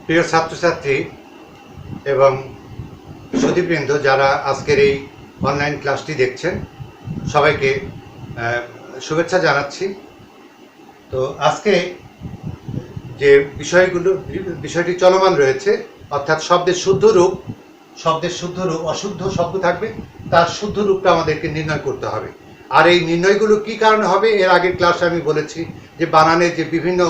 প্রিয় ছাত্রছাত্রী এবং সুধীবৃন্দ যারা আজকের এই অনলাইন ক্লাসটি দেখছেন, সবাইকে শুভেচ্ছা জানাচ্ছি। তো আজকে যে বিষয়টি চলমান রয়েছে, অর্থাৎ শব্দের শুদ্ধ রূপ অশুদ্ধ শব্দ থাকবে, তার শুদ্ধ রূপটা আমাদেরকে নির্ণয় করতে হবে। আর এই নির্ণয়গুলো কী কারণে হবে, এর আগের ক্লাসে আমি বলেছি যে বানানের যে বিভিন্ন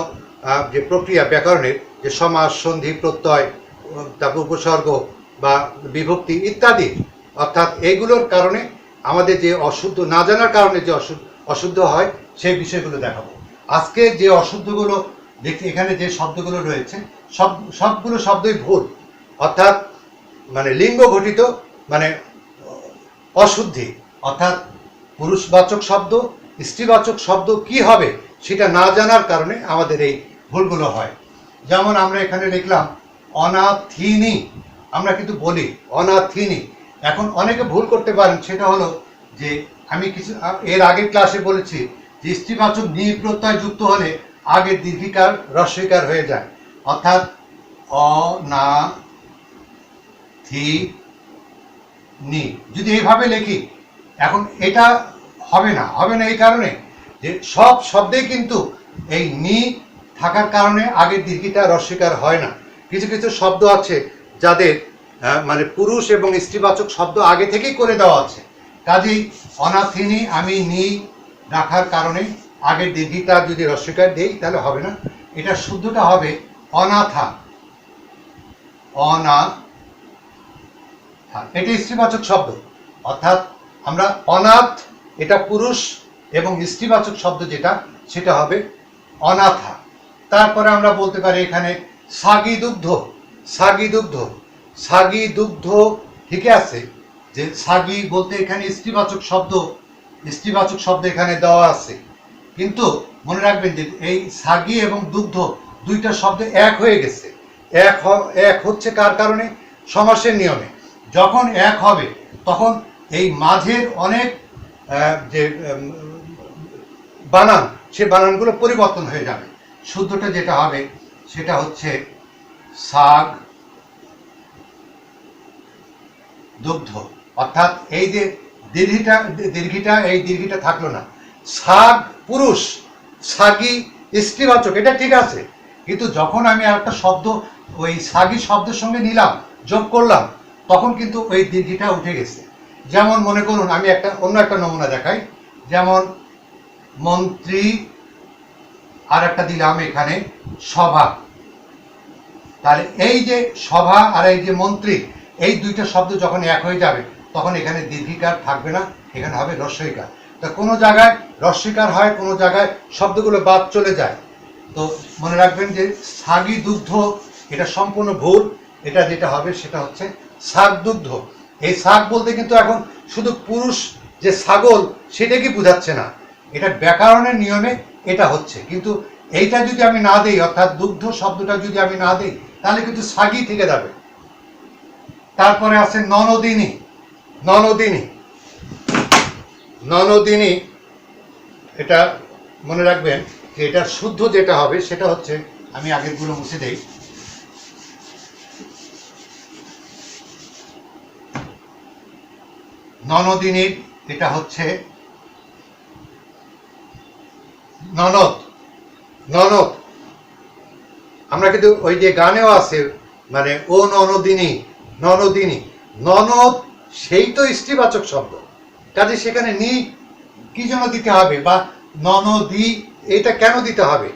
যে প্রক্রিয়া, ব্যাকরণের যে সমাস, সন্ধি, প্রত্যয়, তারপর উপসর্গ বা বিভক্তি ইত্যাদি, অর্থাৎ এইগুলোর কারণে আমাদের যে অশুদ্ধ, না জানার কারণে যে অশুদ্ধ হয়, সেই বিষয়গুলো দেখাবো। আজকে যে অশুদ্ধগুলো দেখি, এখানে যে শব্দগুলো রয়েছে সবগুলো শব্দই ভুল, অর্থাৎ মানে লিঙ্গ ঘটিত, মানে অশুদ্ধি, অর্থাৎ পুরুষবাচক শব্দ, স্ত্রীবাচক শব্দ কি হবে সেটা না জানার কারণে আমাদের এই ভুলগুলো হয়। যেমন আমরা এখানে লিখলাম অনাথিনী, আমরা কিন্তু বলি অনাথিনী। এখন অনেকে ভুল করতে পারেন, সেটা হলো যে আমি কিছু এর আগের ক্লাসে বলেছি যে স্ত্রীবাচক নি প্রত্যয় যুক্ত হলে আগে দীর্ঘিকার হ্রস্বইকার হয়ে যায়, অর্থাৎ অনাথিনী যদি এইভাবে লিখি, এখন এটা হবে না এই কারণে যে সব শব্দেই কিন্তু এই নি থাকার কারণে আগের দীর্ঘিটা হ্রস্বইকার হয় না। কিছু কিছু শব্দ আছে যাদের মানে পুরুষ এবং স্ত্রীবাচক শব্দ আগে থেকেই করে দেওয়া আছে, কাজেই অনাথিনী আমি নি রাখার কারণে আগের দীর্ঘিটা যদি হ্রস্বইকার দেই তাহলে হবে না। এটা শুদ্ধটা হবে অনাথা। এটি স্ত্রীবাচক শব্দ, অর্থাৎ আমরা অনাথ, এটা পুরুষ এবং স্ত্রীবাচক শব্দ যেটা, সেটা হবে অনাথা। তারপরে আমরা বলতে পারি এখানে সাগি দুগ্ধ, ঠিকই আছে যে সাগি বলতে এখানে স্ত্রীবাচক শব্দ এখানে দেওয়া আছে, কিন্তু মনে রাখবেন যে এই সাগি এবং দুগ্ধ দুইটা শব্দ এক হয়ে গেছে। এক হচ্ছে কার কারণে? সমাসের নিয়মে। যখন এক হবে তখন এই মাঝের অনেক যে বানান, সে বানানগুলো পরিবর্তন হয়ে যাবে। শুদ্ধটা যেটা হবে সেটা হচ্ছে সাগ দুগ্ধ, অর্থাৎ এই যে দীর্ঘিটা থাকলো না। সাগ পুরুষ, সাগি স্ত্রীবাচক, এটা ঠিক আছে, কিন্তু যখন আমি আরেকটা শব্দ ওই সাগি শব্দের সঙ্গে নিলাম, যোগ করলাম, তখন কিন্তু ওই দীর্ঘিটা উঠে গেছে। যেমন মনে করুন, আমি অন্য একটা নমুনা দেখাই। যেমন মন্ত্রী, আর একটা দিলাম এখানে সভা। তাহলে এই যে সভা আর এই যে মন্ত্রী, এই দুইটা শব্দ যখন এক হয়ে যাবে তখন এখানে দীর্ঘিকার থাকবে না, এখানে হবে হ্রস্বইকার। তা কোনো জায়গায় হ্রস্বইকার হয়, কোনো জায়গায় শব্দগুলো বাদ চলে যায়। তো মনে রাখবেন যে সাগি দুগ্ধ, এটা সম্পূর্ণ ভুল। এটা যেটা হবে সেটা হচ্ছে শাক দুগ্ধ। এই শাক বলতে কিন্তু এখন শুধু পুরুষ যে ছাগল সেটাকে বোঝাচ্ছে না, এটা ব্যাকরণের নিয়মে এটা হচ্ছে। কিন্তু এইটা যদি আমি না দেই, অর্থাৎ দুগ্ধ শব্দটা যদি আমি না দেই, তাহলে কিন্তু সাগি থেকে যাবে। তারপরে আছে ননদিনী, এটা মনে রাখবেন যে এটা শুদ্ধ যেটা হবে সেটা হচ্ছে, আমি আগেরগুলো মুছে দেই। ননদিনীর এটা হচ্ছে ননদ। আমরা কিন্তু ওই যে গানেও আছে, মানে ও ননদিনী, ননদ সেই তো স্ত্রীবাচক শব্দ, কাজে সেখানে নি কি জন্য দিতে হবে, বা ননদি এটা কেন দিতে হবে?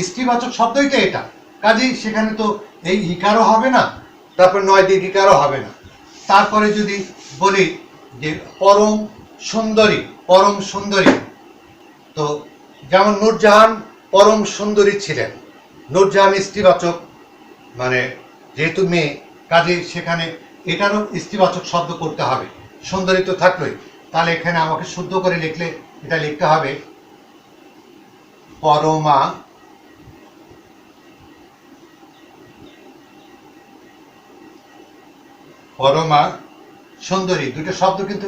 স্ত্রীবাচক শব্দই তো এটা, কাজেই সেখানে তো এই ইকারও হবে না, তারপর নয় দীর্ঘিকারও হবে না। তারপরে যদি বলি যে পরম সুন্দরী, তো যেমন নূরজাহান পরম সুন্দরী ছিলেন, নূরজাহান স্ত্রীবাচক, মানে যেহেতু মেয়ে, কাজে সেখানে এটারও স্ত্রীবাচক শব্দ করতে হবে, সুন্দরী তো থাকলোই। তাহলে এখানে আমাকে শুদ্ধ করে লিখলে এটা লিখতে হবে পরমা সুন্দরী। দুটো শব্দ কিন্তু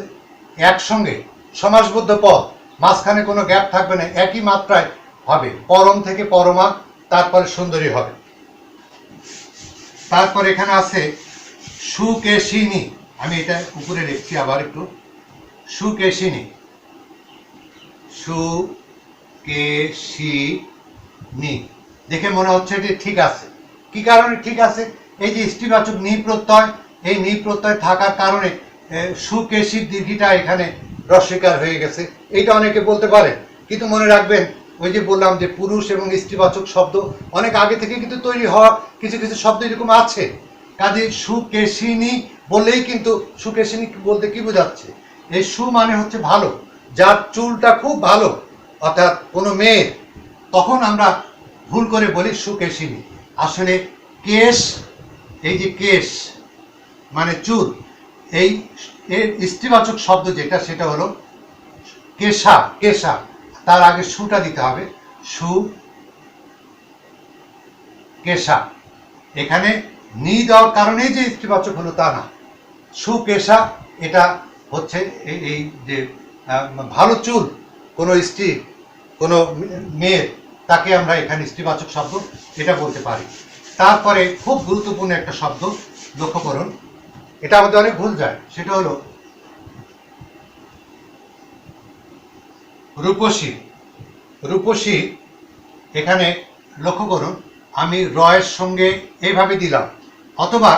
একসঙ্গে সমাসবদ্ধ পদ, মাঝখানে কোনো গ্যাপ থাকবে না, একই মাত্রায় হবে। পরম থেকে পরমা, তারপরে সুন্দরী হবে। তারপর এখানে আছে সুকেশিনী, আমি এটা উপরে লিখছি আবার একটু, সুকেশিনী, সুকেশিনী। দেখে মনে হচ্ছে যে ঠিক আছে। কি কারণে ঠিক আছে? এই যে স্ত্রীবাচক নি প্রত্যয়, এই নি প্রত্যয় থাকার কারণে সুকেশির দীর্ঘিটা এখানে রস্বীকার হয়ে গেছে। এইটা অনেকে বলতে পারে, কিন্তু মনে রাখবেন ওই যে বললাম যে পুরুষ এবং স্ত্রীবাচক শব্দ অনেক আগে থেকে কিন্তু তৈরি হওয়া কিছু কিছু শব্দ এরকম আছে। কাজে সুকেশিনী বললেই কিন্তু, সুকেশিনী বলতে কি বোঝাচ্ছে? এই সু মানে হচ্ছে ভালো, যার চুলটা খুব ভালো, অর্থাৎ কোনো মেয়ের, তখন আমরা ভুল করে বলি সুকেশিনী। আসলে কেশ, এই যে কেশ মানে চুল, এই এর স্ত্রীবাচক শব্দ যেটা সেটা হলো কেশা, কেশা। তার আগে সুটা দিতে হবে, সু কেশা। এখানে নি দেওয়ার কারণেই যে স্ত্রীবাচক হলো তা না, সুকেশা এটা হচ্ছে এই যে ভালো চুল কোনো স্ত্রী, কোনো মেয়ের, তাকে আমরা এখানে স্ত্রীবাচক শব্দ এটা বলতে পারি। তারপরে খুব গুরুত্বপূর্ণ একটা শব্দ লক্ষ্য করুন, এটা আমাদের অনেক ভুল যায়, সেটা হলো রূপসী। রূপসী এখানে লক্ষ্য করুন, আমি রয়ের সঙ্গে এইভাবে দিলাম, অথবা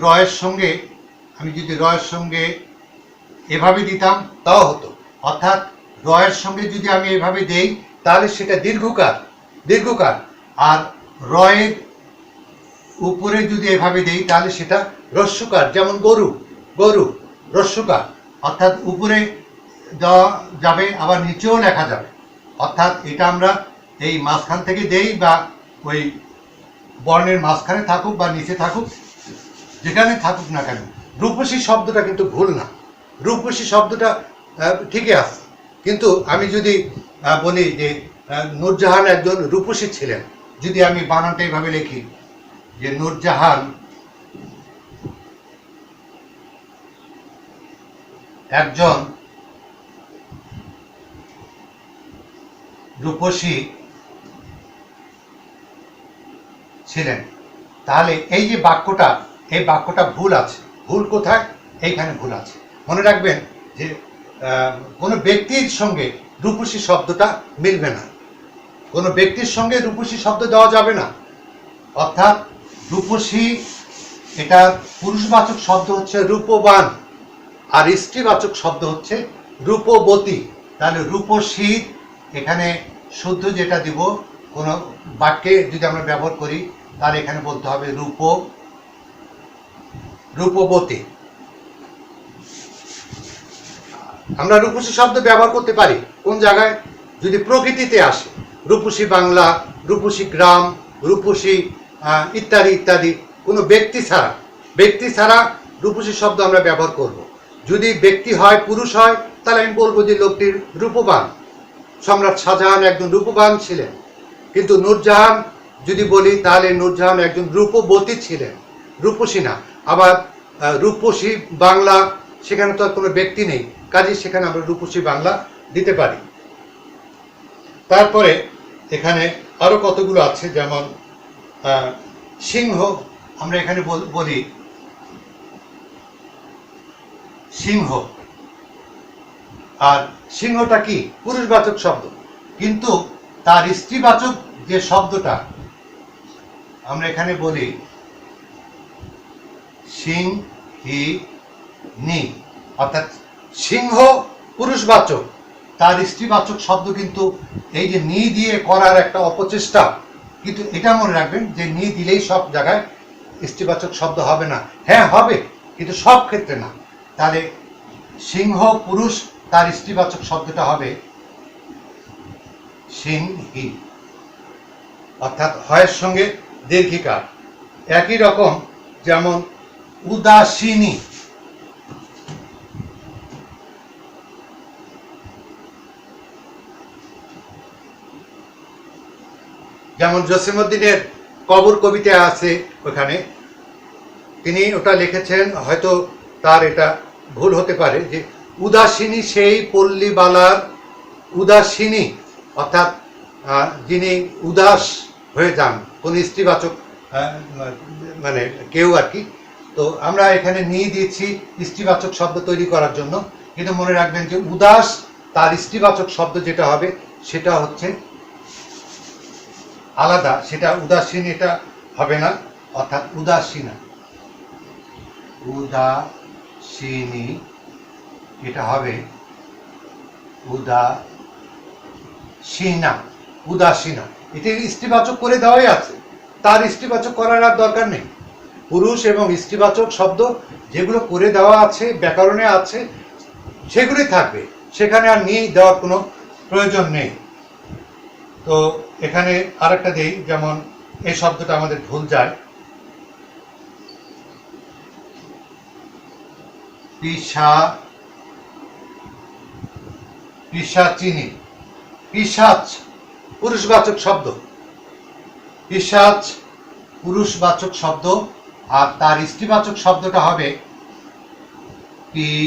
রয়ের সঙ্গে আমি যদি রয়ের সঙ্গে এভাবে দিতাম তাও হতো। অর্থাৎ রয়ের সঙ্গে যদি আমি এভাবে দেই তাহলে সেটা দীর্ঘকার, দীর্ঘকার। আর রয়ের উপরে যদি এভাবে দেই তাহলে সেটা হ্রস্বকার, যেমন গরু, গরু হ্রস্বকার। অর্থাৎ উপরে দেওয়া যাবে, আবার নিচেও লেখা যাবে। অর্থাৎ এটা আমরা এই মাঝখান থেকে দেই, বা ওই বর্ণের মাঝখানে থাকুক বা নিচে থাকুক, যেখানে থাকুক না কেন, রূপসী শব্দটা কিন্তু ভুল না। রূপসী শব্দটা ঠিকই আছে, কিন্তু আমি যদি বলি যে নূরজাহান একজন রূপসী ছিলেন, যদি আমি বানানটা এইভাবে লিখি যে নূরজাহান একজন রূপসী ছিলেন, তাহলে এই যে বাক্যটা, এই বাক্যটা ভুল আছে। ভুল কোথায়? এইখানে ভুল আছে। মনে রাখবেন যে কোনো ব্যক্তির সঙ্গে রূপসী শব্দটা মিলবে না, কোনো ব্যক্তির সঙ্গে রূপসী শব্দ দেওয়া যাবে না। অর্থাৎ রূপসী এটা পুরুষবাচক শব্দ হচ্ছে রূপবান, আর স্ত্রীবাচক শব্দ হচ্ছে রূপবতী। তাহলে রূপসী এখানে শুদ্ধ যেটা দিব, কোনো বাক্যে যদি আমরা ব্যবহার করি তাহলে এখানে বলতে হবে রূপবতী। আমরা রূপসী শব্দ ব্যবহার করতে পারি কোন জায়গায়? যদি প্রকৃতিতে আসে, রূপসী বাংলা, রূপসী গ্রাম, রূপসী ইত্যাদি ইত্যাদি। কোনো ব্যক্তি ছাড়া, ব্যক্তি ছাড়া রূপসী শব্দ আমরা ব্যবহার করব। যদি ব্যক্তি হয়, পুরুষ হয়, তাহলে আমি বলবো যে লোকটির রূপবান। সম্রাট শাহজাহান একজন রূপবান ছিলেন। কিন্তু নূরজাহান যদি বলি তাহলে নূরজাহান একজন রূপবতী ছিলেন, রূপসী না। আবার রূপসী বাংলা, সেখানে তো আর কোনো ব্যক্তি নেই, কাজে সেখানে আমরা রূপসী বাংলা দিতে পারি। তারপরে এখানে আরো কতগুলো আছে, যেমন সিংহ, আমরা এখানে বলি সিংহ। আর সিংহটা কি? পুরুষবাচক শব্দ, কিন্তু তার স্ত্রীবাচক যে শব্দটা আমরা এখানে বলি সিংহিনী, অর্থাৎ সিংহ পুরুষবাচক, তার স্ত্রীবাচক শব্দ কিন্তু এই যে নি দিয়ে করার একটা অপচেষ্টা। কিন্তু এটা মনে রাখবেন যে নি দিলেই সব জায়গায় স্ত্রীবাচক শব্দ হবে না। হ্যাঁ হবে, কিন্তু সব ক্ষেত্রে না। তাহলে সিংহ পুরুষ, তার স্ত্রীবাচক শব্দটা হবে সিংহী, অর্থাৎ হয়ের সঙ্গে দীর্ঘিকার। একই রকম যেমন উদাসীনী, যেমন জসিমউদ্দিনের কবর কবিতা আছে, ওখানে তিনি ওটা লিখেছেন, হয়তো তার এটা ভুল হতে পারে, যে উদাসীনী সেই পল্লীবালার উদাসীনী, অর্থাৎ যিনি উদাস হয়ে যান, কোন স্ত্রীবাচক মানে কেউ আর কি। তো আমরা এখানে নিয়ে দিয়েছি স্ত্রীবাচক শব্দ তৈরি করার জন্য, কিন্তু মনে রাখবেন যে উদাস তার স্ত্রীবাচক শব্দ যেটা হবে সেটা হচ্ছে আলাদা, সেটা উদাসীন এটা হবে না, অর্থাৎ উদাসীনা, উদাসীনী এটা হবে উদাসীনা, উদাসীনা। এটি স্ত্রীবাচক করে দেওয়াই আছে, তার স্ত্রীবাচক করার আর দরকার নেই। পুরুষ এবং স্ত্রীবাচক শব্দ যেগুলো করে দেওয়া আছে, ব্যাকরণে আছে, সেগুলোই থাকবে, সেখানে আর নিয়ে দেওয়ার কোনো প্রয়োজন নেই। তো এখানে আরেকটা দেই, যেমন এই শব্দটা আমাদের ভুল যায়, পিশাচিনী, পিশাচ পুরুষবাচক শব্দ, পিশাচ পুরুষবাচক শব্দ, আর তার স্ত্রীবাচক শব্দটা হবে পিশাচি,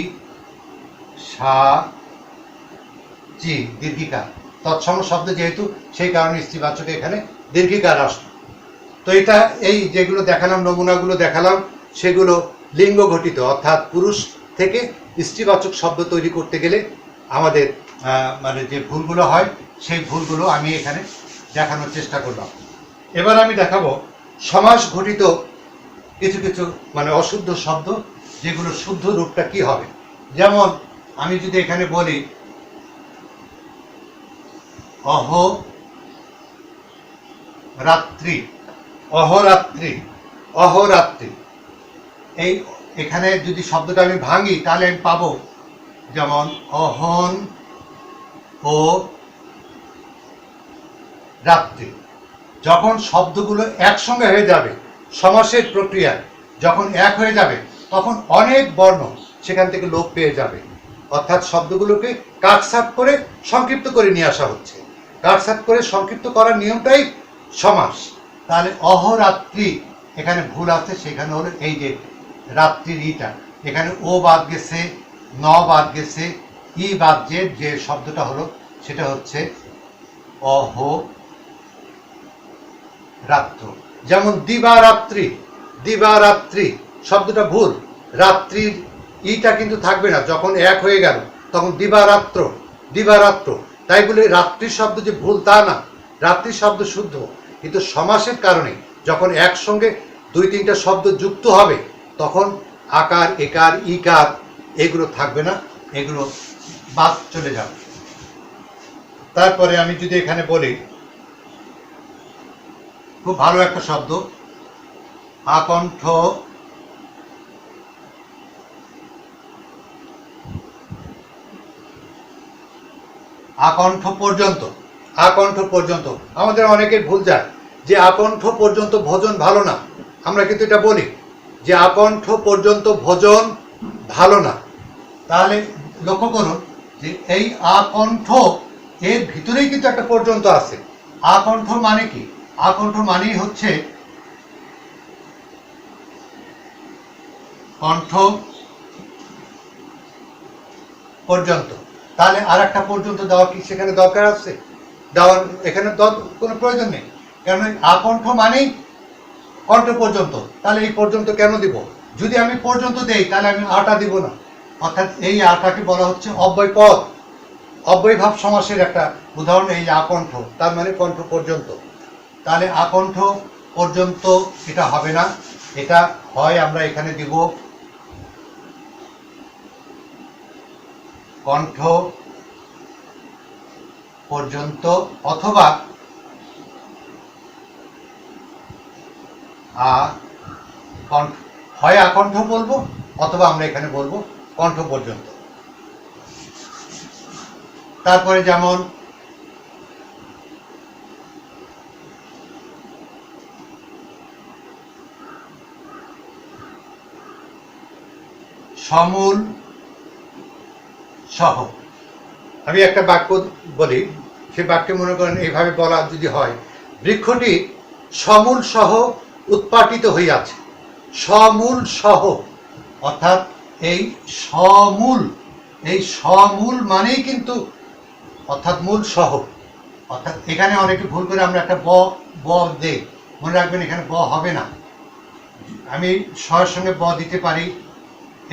দীর্ঘিকার, তৎসম শব্দ যেহেতু, সেই কারণে স্ত্রীবাচকে এখানে দীর্ঘিকার আসলো। তো এটা এই যেগুলো দেখালাম, নমুনাগুলো দেখালাম, সেগুলো লিঙ্গ ঘটিত, অর্থাৎ পুরুষ থেকে স্ত্রীবাচক শব্দ তৈরি করতে গেলে আমাদের মানে যে ভুলগুলো হয়, সেই ভুলগুলো আমি এখানে দেখানোর চেষ্টা করলাম। এবার আমি দেখাবো সমাস ঘটিত কিছু কিছু মানে অশুদ্ধ শব্দ, যেগুলো শুদ্ধ রূপটা কি হবে। যেমন আমি যদি এখানে বলি অহরাত্রি, অহরাত্রি, অহরাত্রি, এই এখানে যদি শব্দটা আমি ভাঙি তাহলে আমি পাবো যেমন অহন ও রাত্রি। যখন শব্দগুলো একসঙ্গে হয়ে যাবে, সমাসের প্রক্রিয়া যখন এক হয়ে যাবে, তখন অনেক বর্ণ সেখান থেকে লোপ পেয়ে যাবে, অর্থাৎ শব্দগুলোকে কাটছাঁট করে সংক্ষিপ্ত করে নিয়ে আসা হচ্ছে। কাটছাঁট করে সংক্ষিপ্ত করার নিয়মটাই সমাস। তাহলে অহরাত্রি এখানে ভুল আছে, সেখানে হলো এই যে রাত্রির ইটা, এখানে ও বাদ গেছে, ন বাদ গেছে, ই বাদ, যে শব্দটা হলো সেটা হচ্ছে অহরাত্র। যেমন দিবারাত্রি, দিবারাত্রি শব্দটা ভুল, রাত্রির ইটা কিন্তু থাকবে না, যখন এক হয়ে গেল তখন দিবারাত্র, দিবারাত্র। তাই বলে রাত্রির শব্দ যে ভুল তা না, রাত্রির শব্দ শুদ্ধ, কিন্তু সমাসের কারণে যখন একসঙ্গে দুই তিনটা শব্দ যুক্ত হবে, তখন আকার, একার, ইকার এগুলো থাকবে না, এগুলো বাদ চলে যাবে। তারপরে আমি যদি এখানে বলি, খুব ভালো একটা শব্দ, আকণ্ঠ, আকণ্ঠ পর্যন্ত, আকণ্ঠ পর্যন্ত। আমাদের অনেকের ভুল যায় যে আকণ্ঠ পর্যন্ত ভোজন ভালো না, আমরা কিন্তু এটা বলি যে আকণ্ঠ পর্যন্ত ভোজন ভালো না। তাহলে লক্ষ্য করুন যে এই আকণ্ঠ এর ভিতরেই কিন্তু একটা পর্যন্ত আছে। আকণ্ঠ মানে কি? আকণ্ঠ মানেই হচ্ছে কণ্ঠ পর্যন্ত। তাহলে আর একটা পর্যন্ত দেওয়া কি সেখানে দরকার আছে? দেওয়ার এখানে কোনো প্রয়োজন নেই, কারণ আকণ্ঠ মানেই কণ্ঠ পর্যন্ত। তাহলে এই পর্যন্ত কেন দিব? যদি আমি পর্যন্ত দেই তাহলে আমি আটা দিব না, অর্থাৎ এই আটাকে বলা হচ্ছে অব্যয় পদ, অব্যয়ভাব সমাসের একটা উদাহরণ এই আকণ্ঠ, তার মানে কণ্ঠ পর্যন্ত। তাহলে আকণ্ঠ পর্যন্ত এটা হবে না, এটা হয় আমরা এখানে দিব কণ্ঠ পর্যন্ত, অথবা হয় আকণ্ঠ বলবো, অথবা আমরা এখানে বলবো কণ্ঠ পর্যন্ত। তারপরে যেমন সমূল সহ। আমি একটা বাক্য বলি, সে বাক্যে মনে করেন এইভাবে বলা যদি হয়, বৃক্ষটি সমূল সহ উৎপাটিত হইয়াছে। সমূল সহ, অর্থাৎ এই সমূল, এই সমূল মানেই কিন্তু অর্থাৎ মূল সহ, অর্থাৎ এখানে অনেকে ভুল করে আমরা একটা ব দেই, মনে রাখবেন এখানে ব হবে না। আমি সয়ের সঙ্গে ব দিতে পারি,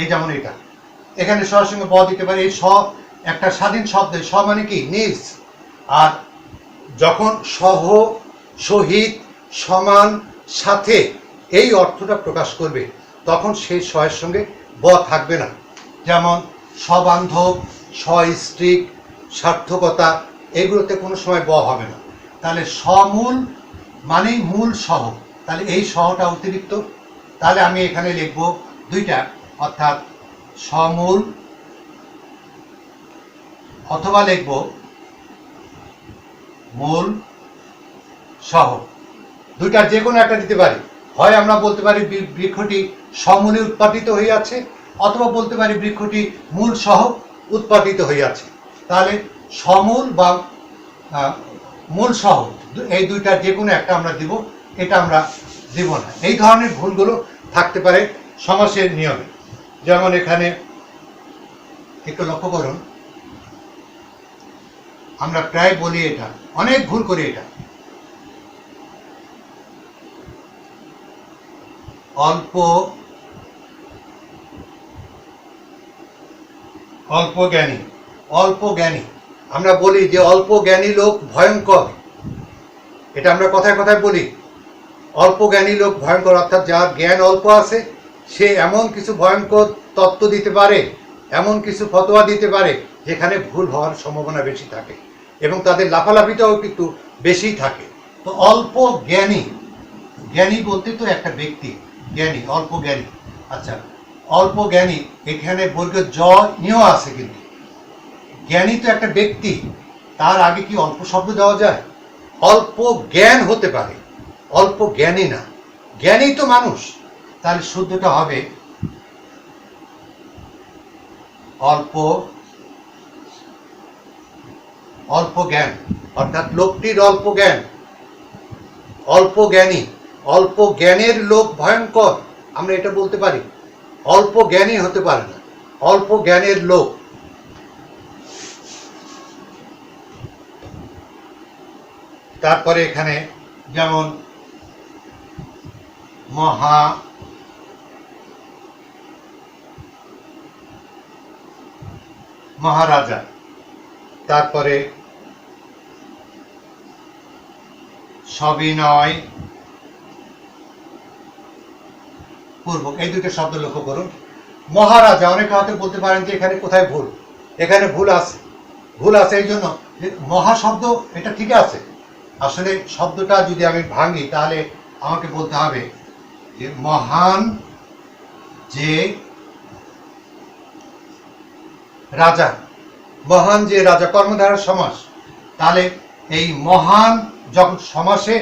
এই যেমন এটা, এখানে সয়ের সঙ্গে ব দিতে পারি। এই স একটা স্বাধীন শব্দ, স মানে কি নিজ। আর যখন সহ, সহিত, সমান, সাথে এই অর্থটা প্রকাশ করবে তখন সেই সয়ের সঙ্গে ব থাকবে না। যেমন সবান্ধব, সস্ত্রীক, সার্থকতা, এগুলোতে কোনো সময় ব হবে না। তাহলে সমূল মানেই মূল সহ, তাহলে এই সহটা অতিরিক্ত। তাহলে আমি এখানে লিখব দুইটা, অর্থাৎ সমূল অথবা লিখব মূল সহ, দুইটার যে কোনো একটা দিতে পারি। হয় আমরা বলতে পারি বৃক্ষটি সমূলে উৎপাদিত হইয়াছে, অথবা বলতে পারি বৃক্ষটি মূল সহ উৎপাদিত হইয়াছে। তাহলে সমূল বা মূল সহ এই দুইটার যে কোনো একটা আমরা দিব, এটা আমরা দিব না। এই ধরনের ভুলগুলো থাকতে পারে সমাসের নিয়মে। যেমন এখানে একটু লক্ষ্য করুন, আমরা প্রায় বলি এটা, অনেক ভুল করি এটা। অল্প অল্প জ্ঞানী, অল্প জ্ঞানী, আমরা বলি যে অল্প জ্ঞানী লোক ভয়ঙ্কর, এটা আমরা কথায় কথায় বলি। অল্প জ্ঞানী লোক ভয়ঙ্কর, অর্থাৎ যার জ্ঞান অল্প আছে সে এমন কিছু ভয়ঙ্কর তত্ত্ব দিতে পারে, এমন কিছু ফতোয়া দিতে পারে যেখানে ভুল হওয়ার সম্ভাবনা বেশি থাকে এবং তাদের লাফালাফিটাও কিন্তু বেশিই থাকে। তো অল্প জ্ঞানী, জ্ঞানী বলতে তো একটা ব্যক্তি জ্ঞানী, অল্প জ্ঞানী। আচ্ছা, অল্প জ্ঞানী এখানে বর্গ জ নিয়েও আছে, কিন্তু জ্ঞানী তো একটা ব্যক্তি, তার আগে কি অল্প শব্দ দেওয়া যায়? অল্প জ্ঞান হতে পারে, অল্প জ্ঞানী না। জ্ঞানী তো মানুষ। তাহলে শুদ্ধটা হবে অল্প অল্প জ্ঞান, অর্থাৎ লোকটির অল্প জ্ঞান, অল্প জ্ঞানী, অল্প জ্ঞানের লোক ভয়ঙ্কর, আমরা এটা বলতে পারি। অল্প জ্ঞানী হতে পারে না, অল্প জ্ঞানের লোক। তারপরে এখানে যেমন মহারাজা, তারপরে সবিনয় পূর্বক, এই দুটো শব্দ লক্ষ্য করুন। মহারাজা, অনেকে হয়তো বলতে পারেন যে এখানে কোথায় ভুল, এখানে ভুল আছে, ভুল আছে এই জন্য যে মহা শব্দ এটা ঠিক আছে। আসলে শব্দটা যদি আমি ভাঙি তাহলে আমাকে বলতে হবে যে মহান যে রাজা, মহান যে রাজা, কর্মধারয় সমাস। তাহলে এই মহান যখন সমাসে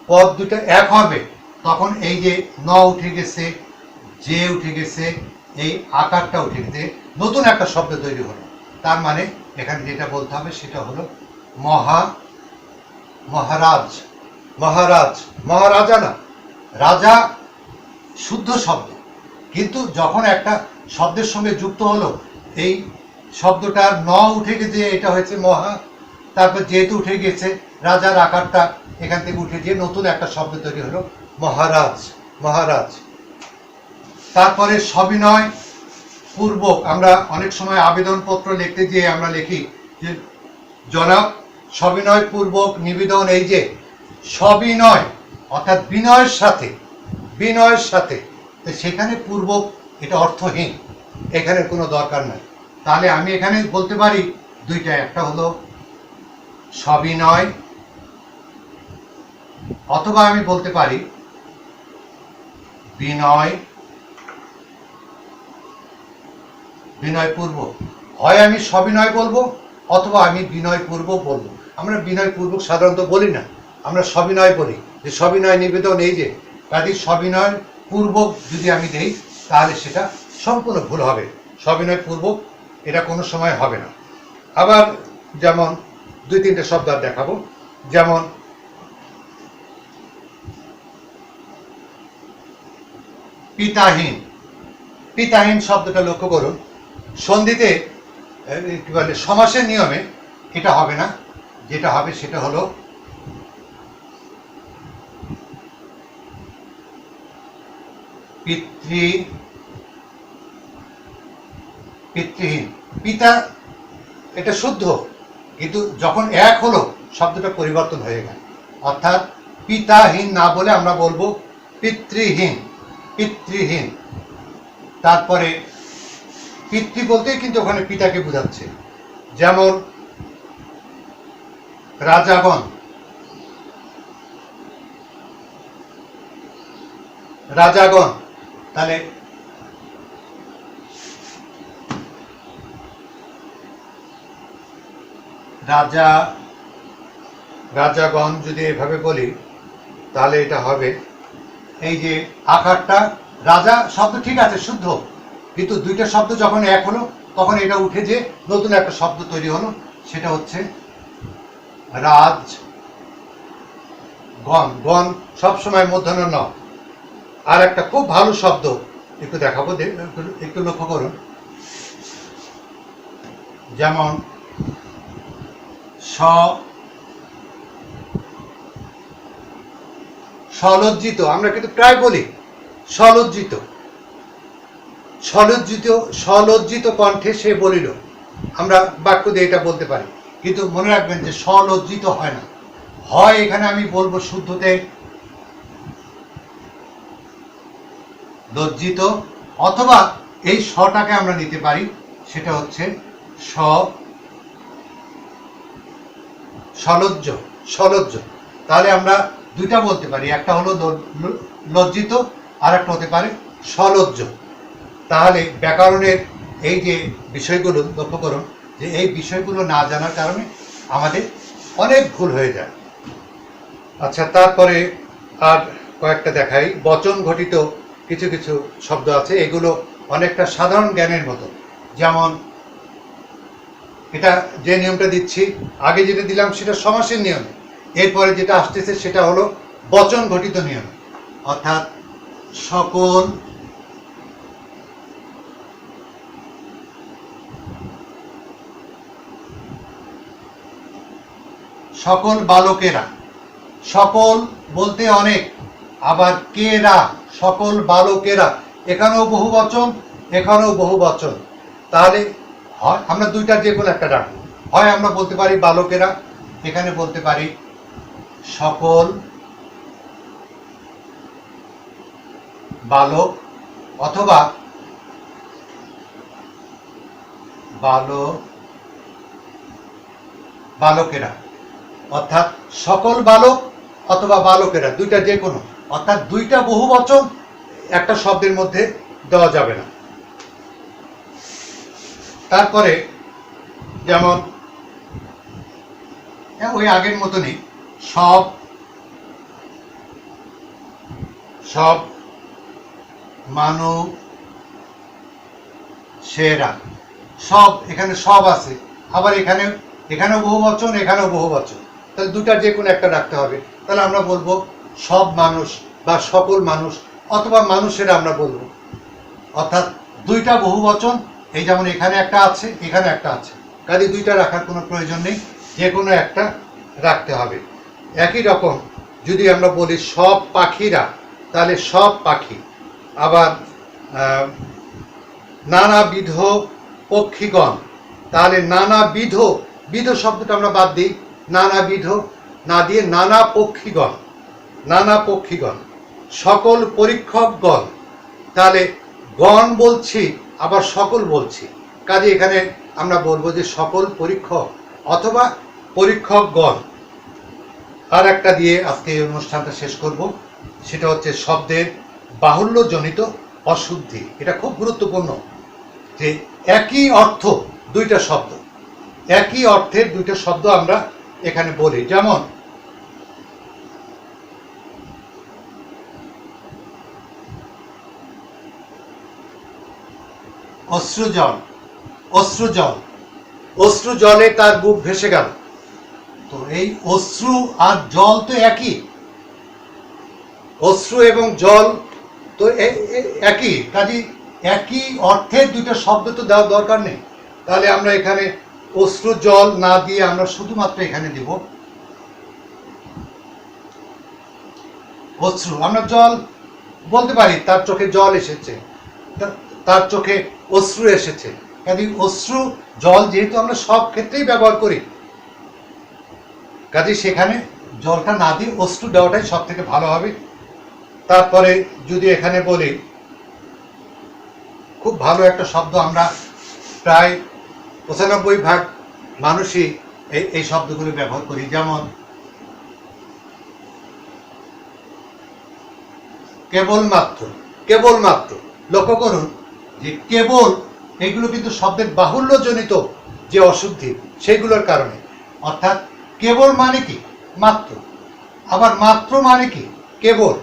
পদ দুটো এক হবে তখন এই যে ন উঠে গেছে, যে উঠে গেছে, এই আকারটা উঠে গেছে, নতুন একটা শব্দ তৈরি হলো। তার মানে এখানে যেটা বলতে হবে সেটা হলো মহারাজ, মহারাজ, মহারাজা না। রাজা শুদ্ধ শব্দ, কিন্তু যখন একটা শব্দের সঙ্গে যুক্ত হলো, এই শব্দটার ন উঠে গেছে, এটা হয়েছে মহা, তারপর যেহেতু উঠে গেছে রাজার আকারটা এখান থেকে উঠে গিয়ে নতুন একটা শব্দ তৈরি হলো মহারাজ, মহারাজ। তারপরে সবিনয় পূর্বক, আমরা অনেক সময় আবেদনপত্র লিখতে গিয়ে আমরা লিখি যে জনাব সবিনয় পূর্বক নিবেদন, এই যে সবিনয় অর্থাৎ বিনয়ের সাথে, বিনয়ের সাথে, সেখানে পূর্বক এটা অর্থহীন, এখানে কোনো দরকার নাই। তাহলে আমি এখানে বলতে পারি দুইটা, একটা হলো সবিনয়, অথবা আমি বলতে পারি বিনয়, বিনয় পূর্বক। হয় আমি সবিনয় বলবো অথবা আমি বিনয় পূর্বক বলবো। আমরা বিনয় পূর্বক সাধারণত বলি না, আমরা সবিনয় বলি, যে সবিনয় নিবেদন, এই যে কাজে সবিনয় পূর্বক যদি আমি দেই তাহলে সেটা সম্পূর্ণ ভুল হবে। সবিনয় পূর্বক এটা কোনো সময় হবে না। আবার যেমন দুই তিনটে শব্দ দেখাবো, যেমন পিতাহীন, পিতাহীন শব্দটা লক্ষ্য করুন, সন্ধিতে কি বলে সমাসের নিয়মে এটা হবে না, যেটা হবে সেটা হলো পিতৃ পিতৃহীন। পিতা এটা শুদ্ধ, কিন্তু যখন এক হলো শব্দটা পরিবর্তন হয়ে গেল, অর্থাৎ পিতাহীন না বলে আমরা বলবো পিতৃহীন। পিতৃহীন। তারপরে পিতৃ বলতেই কিন্তু ওখানে পিতাকে বোঝাচ্ছে, যেমন রাজাগণ। রাজাগণ, তাহলে রাজাগণ যদি এভাবে বলি তাহলে এটা হবে, এই যে আকারটা রাজা শব্দ ঠিক আছে শুদ্ধ, কিন্তু দুইটা শব্দ যখন এক হলো তখন এটা উঠে যে নতুন একটা শব্দ তৈরি হলো, সেটা হচ্ছে রাজগণ। গণ সবসময় মূর্ধন্য ন। আর একটা খুব ভালো শব্দ একটু দেখাবো, একটু লক্ষ্য করুন, যেমন সলজ্জিত। আমরা কিন্তু প্রায় বলি সলজ্জিত। সলজ্জিত, সলজ্জিত কণ্ঠে সে বলিল, আমরা বাক্য দিয়ে এটা বলতে পারি, কিন্তু মনে রাখবেন যে সলজ্জিত হয় না, হয় এখানে আমি বলবো শুদ্ধতে লজ্জিত, অথবা এই স্বটাকে আমরা নিতে পারি, সেটা হচ্ছে সলজ্জ। সলজ্জ। তাহলে আমরা দুইটা বলতে পারি, একটা হলো লজ্জিত, আর একটা হতে পারে সলজ্জ। তাহলে ব্যাকরণের এই যে বিষয়গুলো লক্ষ্য করুন, যে এই বিষয়গুলো না জানার কারণে আমাদের অনেক ভুল হয়ে যায়। আচ্ছা, তারপরে আর কয়েকটা দেখাই। বচন ঘটিত কিছু কিছু শব্দ আছে, এগুলো অনেকটা সাধারণ জ্ঞানের মতো। যেমন এটা যে নিয়মটা দিচ্ছি, আগে যেটা দিলাম সেটা সমাসের নিয়ম, এরপরে যেটা আসতেছে সেটা হলো বচন ঘটিত নিয়ম, অর্থাৎ সকল বালকেরা। সকল বলতে অনেক, আবার কেরা, সকল বালকেরা, এখানেও বহু বচন, এখানেও বহু বচন। তাহলে হয় আমরা দুইটার যে কোনো একটা রাখবো, হয় আমরা বলতে পারি বালকেরা, এখানে বলতে পারি সকল বালক, অথবা বালকেরা, অর্থাৎ সকল বালক অথবা বালকেরা, দুইটা যে কোনো, অর্থাৎ দুইটা বহু বচন একটা শব্দের মধ্যে দেওয়া যাবে না। তারপরে যেমন ওই আগের মতনই সব মানুষেরা। সব, এখানে সব আছে, আবার এখানেও বহু বচন, এখানেও বহু বচন, তাহলে দুটার যে কোনো একটা রাখতে হবে। তাহলে আমরা বলবো সব মানুষ বা সকল মানুষ, অথবা মানুষেরা আমরা বলবো, অর্থাৎ দুইটা বহু বচন। এই যেমন এখানে একটা আছে, এখানে একটা আছে, কাজে দুইটা রাখার কোনো প্রয়োজন নেই, যে কোনো একটা রাখতে হবে। একই রকম যদি আমরা বলি সব পাখিরা, তাহলে সব পাখি। আবার নানাবিধ পক্ষীগণ, তাহলে নানাবিধ, বিধ শব্দটা আমরা বাদ দিই, নানাবিধ না দিয়ে নানা পক্ষীগণ, নানা পক্ষীগণ। সকল পরীক্ষকগণ, তাহলে গণ বলছি আবার সকল বলছি, কাজে এখানে আমরা বলবো যে সকল পরীক্ষক অথবা পরীক্ষকগণ। আর একটা দিয়ে আজকে এই অনুষ্ঠানটা শেষ করব, সেটা হচ্ছে শব্দের বাহুল্যজনিত অশুদ্ধি। এটা খুব গুরুত্বপূর্ণ, যে একই অর্থ দুইটা শব্দ, একই অর্থের দুইটা শব্দ আমরা এখানে বলি। যেমন অশ্রুজল। অশ্রুজল, অশ্রু জলে তার বুক ভেসে গেল। তো এই অশ্রু আর জল তো একই, অশ্রু এবং জল তো একই, কাজে একই অর্থের দুইটা শব্দ তো দেওয়ার দরকার নেই। তাহলে আমরা এখানে অশ্রু জল না দিয়ে আমরা শুধুমাত্র এখানে দিব অশ্রু। আমরা জল বলতে পারি তার চোখে জল এসেছে, তার চোখে অশ্রু এসেছে। কাজে অশ্রু জল যেহেতু আমরা সব ক্ষেত্রেই ব্যবহার করি, কাজে সেখানে জলটা না দিয়ে অশ্রু দেওয়াটাই সব থেকে ভালো হবে। তারপরে যদি এখানে বলি, খুব ভালো একটা শব্দ, আমরা প্রায় ৯৫% মানুষই এই শব্দগুলো ব্যবহার করি, যেমন কেবলমাত্র। কেবলমাত্র লক্ষ্য করুন যে কেবল এগুলো কিন্তু শব্দের বাহুল্যজনিত যে অশুদ্ধি সেগুলোর কারণে। অর্থাৎ কেবল মানে কি? মাত্র। আবার মাত্র মানে কি? কেবল।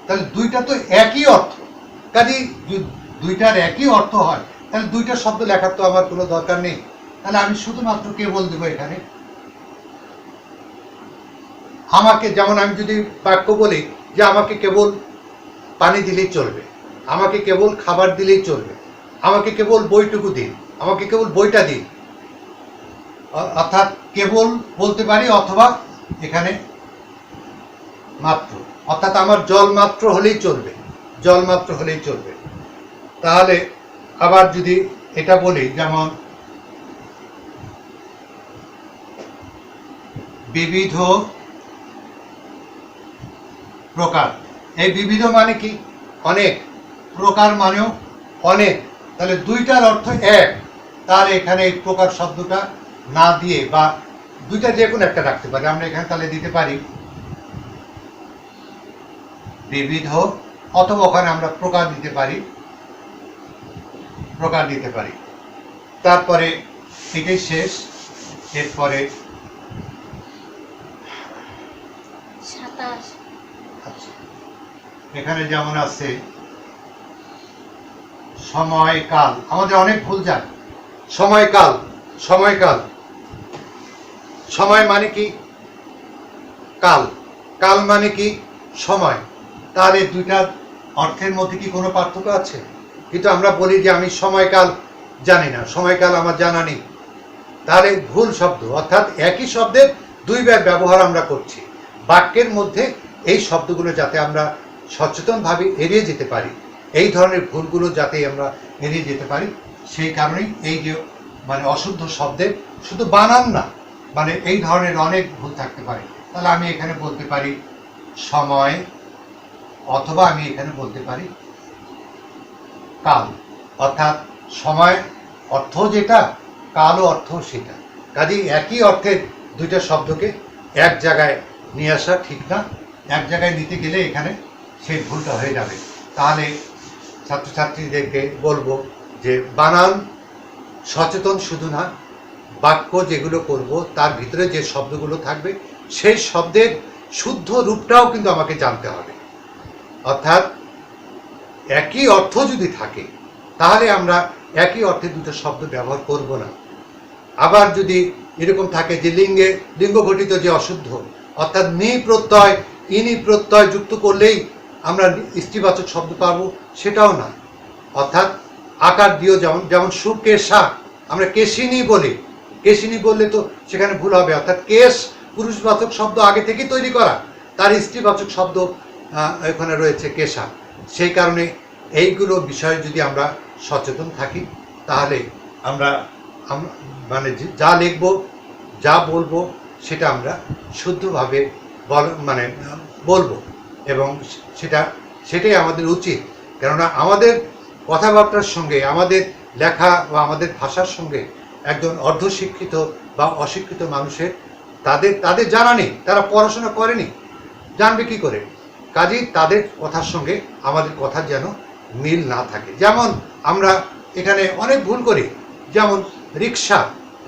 তাহলে দুইটা তো একই অর্থ। কাজেই দুইটার একই অর্থ হয়, তাহলে দুইটা শব্দ লেখার তো আমার কোনো দরকার নেই। তাহলে আমি শুধুমাত্র কেবল দেব এখানে। আমাকে, যেমন আমি যদি বাক্য বলি যে আমাকে কেবল পানি দিলেই চলবে, আমাকে কেবল খাবার দিলেই চলবে, আমাকে কেবল বইটুকু দিন, আমাকে কেবল বইটা দিন, অর্থাৎ কেবল বলতে পারি, অথবা এখানে মাত্র, অর্থাৎ আমার জল মাত্র হলেই চলবে, জল মাত্র হলেই চলবে। তাহলে আবার যদি এটা বলি, যেমন বিবিধ প্রকার। এই বিবিধ মানে কি? অনেক। প্রকার মানেও অনেক। তাহলে দুইটার অর্থ এক। তাহলে এখানে এই প্রকার শব্দটা না দিয়ে, বা দুইটা যে কোনো একটা রাখতে পারি আমরা এখানে, তাহলে দিতে পারি বিবিধ, অথবা ওখানে আমরা প্রকার দিতে পারি, প্রকার দিতে পারি। তারপরে এটাই শেষ। এরপরে এখানে যেমন আছে সময়কাল। আমাদের অনেক ভুল যায়। সময়কাল, সময়কাল, সময় মানে কি? কাল, কাল মানে কি? সময়। তাহলে দুইটার অর্থের মধ্যে কি কোনো পার্থক্য আছে? কিন্তু আমরা বলি যে আমি সময়কাল জানি না, সময়কাল আমার জানা নেই। তাহলে ভুল শব্দ, অর্থাৎ একই শব্দের দুইবার ব্যবহার আমরা করছি। বাক্যের মধ্যে এই শব্দগুলো যাতে আমরা সচেতনভাবে এড়িয়ে যেতে পারি, এই ধরনের ভুলগুলো যাতে আমরা এড়িয়ে যেতে পারি, সেই কারণেই এই যে মানে অশুদ্ধ শব্দের শুধু বানান না, মানে এই ধরনের অনেক ভুল থাকতে পারে। তাহলে আমি এখানে বলতে পারি সময়, অথবা আমি এখানে বলতে পারি কাল। অর্থাৎ সময় অর্থ যেটা, কালও অর্থ সেটা। কাজেই একই অর্থের দুইটা শব্দকে এক জায়গায় নিয়ে আসা ঠিক না। এক জায়গায় নিতে গেলে এখানে সেই ভুলটা হয়ে যাবে। তাহলে ছাত্রছাত্রীদেরকে বলবো যে বানান সচেতন শুধু না, বাক্য যেগুলো করব তার ভিতরে যে শব্দগুলো থাকবে সেই শব্দের শুদ্ধ রূপটাও কিন্তু আমাকে জানতে হবে। অর্থাৎ একই অর্থ যদি থাকে তাহলে আমরা একই অর্থে দুটো শব্দ ব্যবহার করব না। আবার যদি এরকম থাকে যে লিঙ্গে, লিঙ্গ ঘটিত যে অশুদ্ধ, অর্থাৎ নি প্রত্যয় ইনি প্রত্যয় যুক্ত করলেই আমরা স্ত্রীবাচক শব্দ পাবো, সেটাও না। অর্থাৎ আকার দিয়েও, যেমন যেমন সুকেশা, আমরা কেশিনী বলি, কেশিনী বললে তো সেখানে ভুল হবে। অর্থাৎ কেশ পুরুষবাচক শব্দ আগে থেকেই তৈরি করা, তার স্ত্রীবাচক শব্দ এখানে রয়েছে কেশা। সেই কারণে এইগুলো বিষয়ে যদি আমরা সচেতন থাকি তাহলে আমরা মানে যা লিখবো, যা বলবো সেটা আমরা শুদ্ধভাবে বলবো, এবং সেটাই আমাদের উচিত। কেননা আমাদের কথাবার্তার সঙ্গে, আমাদের লেখা বা আমাদের ভাষার সঙ্গে একজন অর্ধশিক্ষিত বা অশিক্ষিত মানুষের তাদের জানা নেই, তারা পড়াশোনা করেনি, জানবে কি করে? কাজেই তাদের কথার সঙ্গে আমাদের কথার যেন মিল না থাকে। যেমন আমরা এখানে অনেক ভুল করি, যেমন রিক্সা।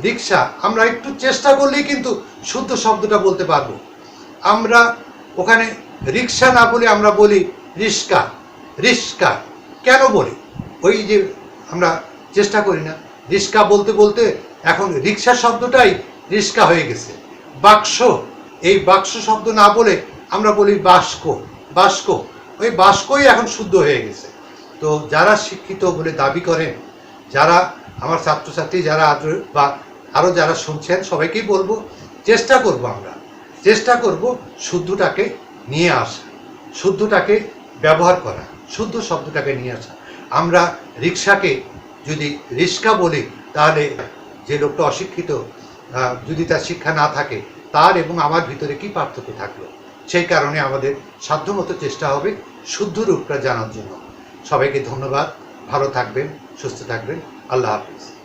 রিক্সা আমরা একটু চেষ্টা করলেই কিন্তু শুদ্ধ শব্দটা বলতে পারবো। আমরা ওখানে রিক্সা না বলে আমরা বলি রিস্কা। রিস্কা কেন বলি? ওই যে আমরা চেষ্টা করি না, রিস্কা বলতে বলতে এখন রিক্সা শব্দটাই রিস্কা হয়ে গেছে। বাক্স, এই বাক্স শব্দ না বলে আমরা বলি বাস্ক। বাস্ক, ওই বাস্কই এখন শুদ্ধ হয়ে গেছে। তো যারা শিক্ষিত বলে দাবি করেন, যারা আমার ছাত্রছাত্রী যারা বা আরও যারা শুনছেন, সবাইকেই বলবো চেষ্টা করব, আমরা চেষ্টা করব শুদ্ধটাকে নিয়ে আসা, শুদ্ধটাকে ব্যবহার করা। শুদ্ধ শব্দটাকে নিয়ে আসা। আমরা রিক্সাকে যদি রিস্কা বলি, তাহলে যে লোকটা অশিক্ষিত, যদি তার শিক্ষা না থাকে, তার এবং আমার ভিতরে কি পার্থক্য থাকলো? সেই কারণে আমাদের সাধ্যমতো চেষ্টা হবে শুদ্ধ রূপটা জানার জন্য। সবাইকে ধন্যবাদ। ভালো থাকবেন, সুস্থ থাকবেন। আল্লাহ হাফিজ।